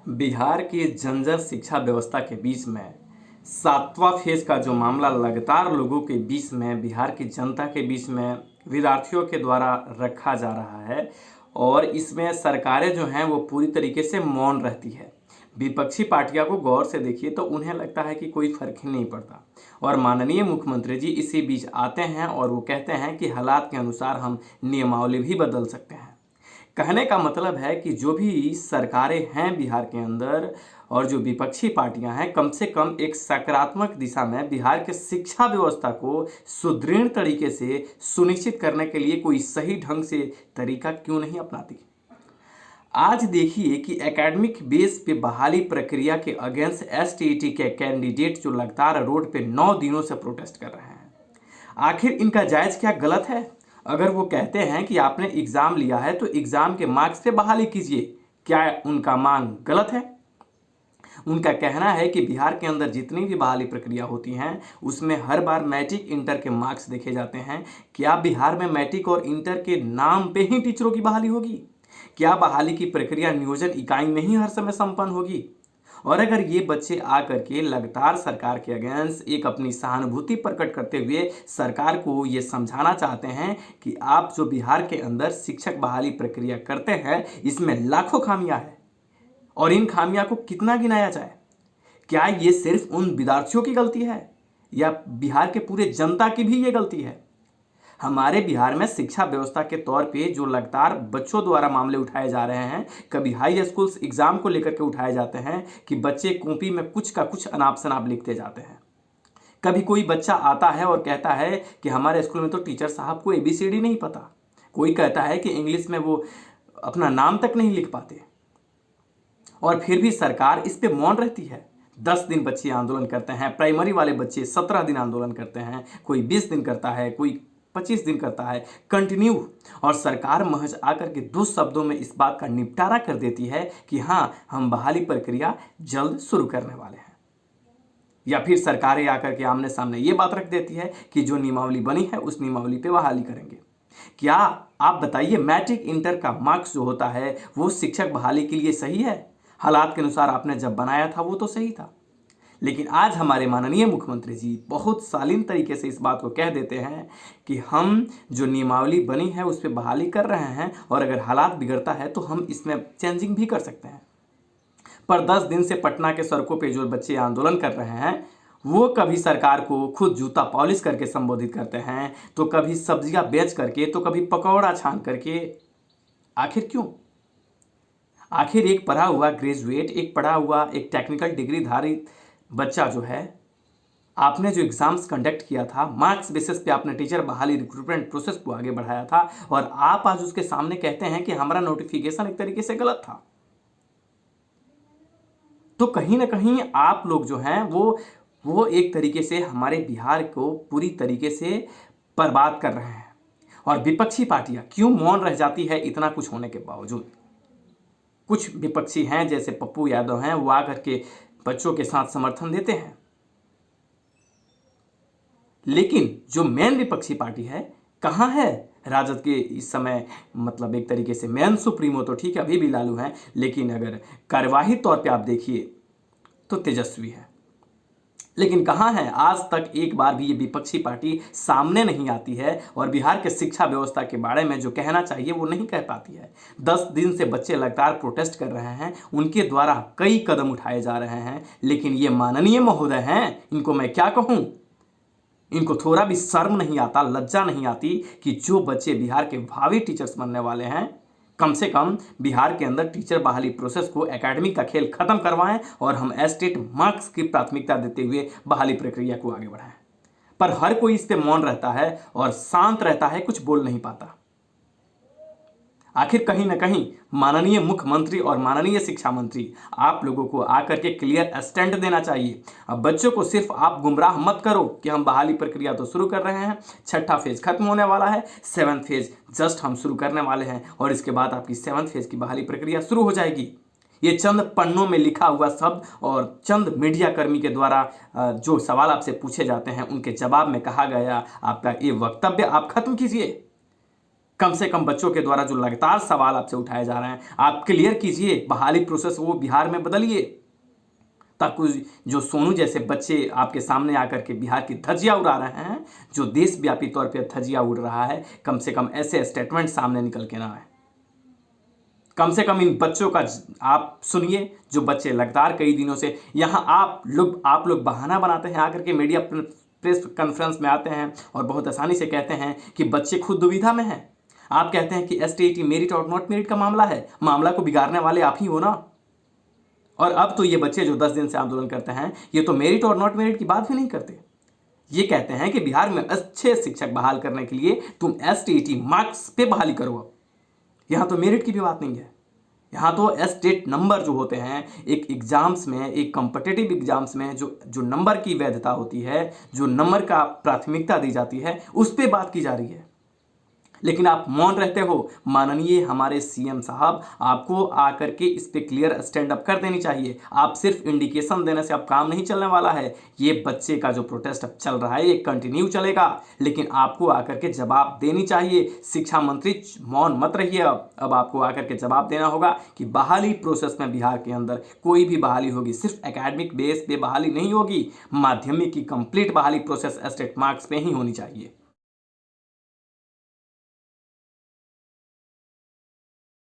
बिहार की जर्जर शिक्षा व्यवस्था के बीच में सातवां फेज का जो मामला लगातार लोगों के बीच में, बिहार की जनता के बीच में, विद्यार्थियों के द्वारा रखा जा रहा है और इसमें सरकारें जो हैं वो पूरी तरीके से मौन रहती है। विपक्षी पार्टियों को गौर से देखिए तो उन्हें लगता है कि कोई फर्क ही नहीं पड़ता और माननीय मुख्यमंत्री जी इसी बीच आते हैं और वो कहते हैं कि हालात के अनुसार हम नियमावली भी बदल सकते हैं। कहने का मतलब है कि जो भी सरकारें हैं बिहार के अंदर और जो विपक्षी पार्टियां हैं, कम से कम एक सकारात्मक दिशा में बिहार के शिक्षा व्यवस्था को सुदृढ़ तरीके से सुनिश्चित करने के लिए कोई सही ढंग से तरीका क्यों नहीं अपनाती। आज देखिए कि एकेडमिक बेस पे बहाली प्रक्रिया के अगेंस्ट एसटीईटी के कैंडिडेट जो लगातार रोड पे 9 दिनों से प्रोटेस्ट कर रहे हैं। आखिर इनका जायज क्या गलत है? अगर वो कहते हैं कि आपने एग्जाम लिया है तो एग्जाम के मार्क्स पे बहाली कीजिए, क्या उनका मांग गलत है? उनका कहना है कि बिहार के अंदर जितनी भी बहाली प्रक्रिया होती हैं उसमें हर बार मैट्रिक इंटर के मार्क्स देखे जाते हैं। क्या बिहार में मैट्रिक और इंटर के नाम पे ही टीचरों की बहाली होगी? क्या बहाली की प्रक्रिया नियोजन इकाई में ही हर समय संपन्न होगी? और अगर ये बच्चे आकर के लगातार सरकार के अगेंस्ट एक अपनी सहानुभूति प्रकट करते हुए सरकार को ये समझाना चाहते हैं कि आप जो बिहार के अंदर शिक्षक बहाली प्रक्रिया करते हैं इसमें लाखों खामियां हैं और इन खामियां को कितना गिनाया जाए, क्या ये सिर्फ उन विद्यार्थियों की गलती है या बिहार के पूरे जनता की भी ये गलती है? हमारे बिहार में शिक्षा व्यवस्था के तौर पे जो लगातार बच्चों द्वारा मामले उठाए जा रहे हैं, कभी हाई स्कूल्स एग्जाम को लेकर के उठाए जाते हैं कि बच्चे कॉपी में कुछ का कुछ अनाप शनाप लिखते जाते हैं। कभी कोई बच्चा आता है और कहता है कि हमारे स्कूल में तो टीचर साहब को ABCD नहीं पता। कोई कहता है कि इंग्लिश में वो अपना नाम तक नहीं लिख पाते और फिर भी सरकार इस पे मौन रहती है। 10 दिन बच्चे आंदोलन करते हैं, प्राइमरी वाले बच्चे 17 दिन आंदोलन करते हैं, कोई 20 दिन करता है, कोई 25 दिन करता है कंटिन्यू, और सरकार महज आकर के 2 शब्दों में इस बात का निपटारा कर देती है कि हाँ, हम बहाली प्रक्रिया जल्द शुरू करने वाले हैं। या फिर सरकारें आकर के आमने सामने ये बात रख देती है कि जो नियमावली बनी है उस नियमावली पे बहाली करेंगे। क्या आप बताइए, मैट्रिक इंटर का मार्क्स जो होता है वो शिक्षक बहाली के लिए सही है? हालात के अनुसार आपने जब बनाया था वो तो सही था, लेकिन आज हमारे माननीय मुख्यमंत्री जी बहुत शालीन तरीके से इस बात को कह देते हैं कि हम जो नियमावली बनी है उस पर बहाली कर रहे हैं और अगर हालात बिगड़ता है तो हम इसमें चेंजिंग भी कर सकते हैं। पर 10 दिन से पटना के सड़कों पे जो बच्चे आंदोलन कर रहे हैं वो कभी सरकार को खुद जूता पॉलिश करके संबोधित करते हैं, तो कभी सब्जियां बेच करके, तो कभी पकौड़ा छान करके। आखिर क्यों? आखिर एक पढ़ा हुआ ग्रेजुएट, एक पढ़ा हुआ एक टेक्निकल डिग्री धारी बच्चा जो है, आपने जो एग्जाम्स कंडक्ट किया था, मार्क्स बेसिस पे आपने टीचर बहाली रिक्रूटमेंट प्रोसेस को आगे बढ़ाया था और आप आज उसके सामने कहते हैं कि हमारा नोटिफिकेशन एक तरीके से गलत था। तो कहीं ना कहीं आप लोग जो हैं वो एक तरीके से हमारे बिहार को पूरी तरीके से बर्बाद कर रहे हैं। और विपक्षी पार्टियां क्यों मौन रह जाती है इतना कुछ होने के बावजूद? कुछ विपक्षी हैं जैसे पप्पू यादव हैं, वो आकर के बच्चों के साथ समर्थन देते हैं, लेकिन जो मेन विपक्षी पार्टी है कहां है? राजद के इस समय मतलब एक तरीके से मेन सुप्रीमो तो ठीक है, अभी भी लालू हैं, लेकिन अगर कार्यवाही तौर पे आप देखिए तो तेजस्वी है। लेकिन कहां है? आज तक एक बार भी ये विपक्षी पार्टी सामने नहीं आती है और बिहार के शिक्षा व्यवस्था के बारे में जो कहना चाहिए वो नहीं कह पाती है। 10 दिन से बच्चे लगातार प्रोटेस्ट कर रहे हैं, उनके द्वारा कई कदम उठाए जा रहे हैं, लेकिन ये माननीय महोदय हैं, इनको मैं क्या कहूं, इनको थोड़ा भी शर्म नहीं आता, लज्जा नहीं आती कि जो बच्चे बिहार के भावी टीचर्स बनने वाले हैं, कम से कम बिहार के अंदर टीचर बहाली प्रोसेस को, एकेडमिक का खेल खत्म करवाएं और हम एस्टेट मार्क्स की प्राथमिकता देते हुए बहाली प्रक्रिया को आगे बढ़ाएं। पर हर कोई इस पे मौन रहता है और शांत रहता है, कुछ बोल नहीं पाता। आखिर कहीं ना कहीं माननीय मुख्यमंत्री और माननीय शिक्षा मंत्री आप लोगों को आकर के क्लियर स्टैंड देना चाहिए। अब बच्चों को सिर्फ आप गुमराह मत करो कि हम बहाली प्रक्रिया तो शुरू कर रहे हैं, 6ठा फेज खत्म होने वाला है, 7th फेज जस्ट हम शुरू करने वाले हैं और इसके बाद आपकी 7th फेज की बहाली प्रक्रिया शुरू हो जाएगी। ये चंद पन्नों में लिखा हुआ शब्द और चंद मीडिया कर्मी के द्वारा जो सवाल आपसे पूछे जाते हैं उनके जवाब में कहा गया आपका ये वक्तव्य आप खत्म कीजिए। कम से कम बच्चों के द्वारा जो लगातार सवाल आपसे उठाए जा रहे हैं आप क्लियर कीजिए, बहाली प्रोसेस वो बिहार में बदलिए, ताकि जो सोनू जैसे बच्चे आपके सामने आकर के बिहार की धज्जियां उड़ा रहे हैं, जो देशव्यापी तौर पे धज्जियां उड़ रहा है, कम से कम ऐसे स्टेटमेंट सामने निकल के ना आए। कम से कम इन बच्चों का आप सुनिए, जो बच्चे लगातार कई दिनों से यहाँ आप लोग बहाना बनाते हैं, आकर के मीडिया प्रेस कॉन्फ्रेंस में आते हैं और बहुत आसानी से कहते हैं कि बच्चे खुद दुविधा में हैं। आप कहते हैं कि एसटीईटी मेरिट और नॉट मेरिट का मामला है, मामला को बिगाड़ने वाले आप ही हो ना। और अब तो ये बच्चे जो 10 दिन से आंदोलन करते हैं, ये तो मेरिट और नॉट मेरिट की बात भी नहीं करते। ये कहते हैं कि बिहार में अच्छे शिक्षक बहाल करने के लिए तुम एसटीईटी मार्क्स पे बहाली करो। अब यहाँ तो मेरिट की भी बात नहीं है, यहाँ तो एस्टेट नंबर जो होते हैं एक एग्जाम्स में, एक कॉम्पिटिटिव एग्जाम्स में जो नंबर की वैधता होती है, जो नंबर का प्राथमिकता दी जाती है, उस पर बात की जा रही है। लेकिन आप मौन रहते हो। माननीय हमारे सीएम साहब, आपको आकर के इस पे क्लियर स्टैंड अप कर देनी चाहिए। आप सिर्फ इंडिकेशन देने से अब काम नहीं चलने वाला है। ये बच्चे का जो प्रोटेस्ट अब चल रहा है ये कंटिन्यू चलेगा, लेकिन आपको आकर के जवाब देनी चाहिए। शिक्षा मंत्री मौन मत रहिए। अब आपको आकर के जवाब देना होगा कि बहाली प्रोसेस में बिहार के अंदर कोई भी बहाली होगी, सिर्फ एकेडमिक बेस पे बहाली नहीं होगी, माध्यमिक की कंप्लीट बहाली प्रोसेस एस्टेट मार्क्स पे ही होनी चाहिए।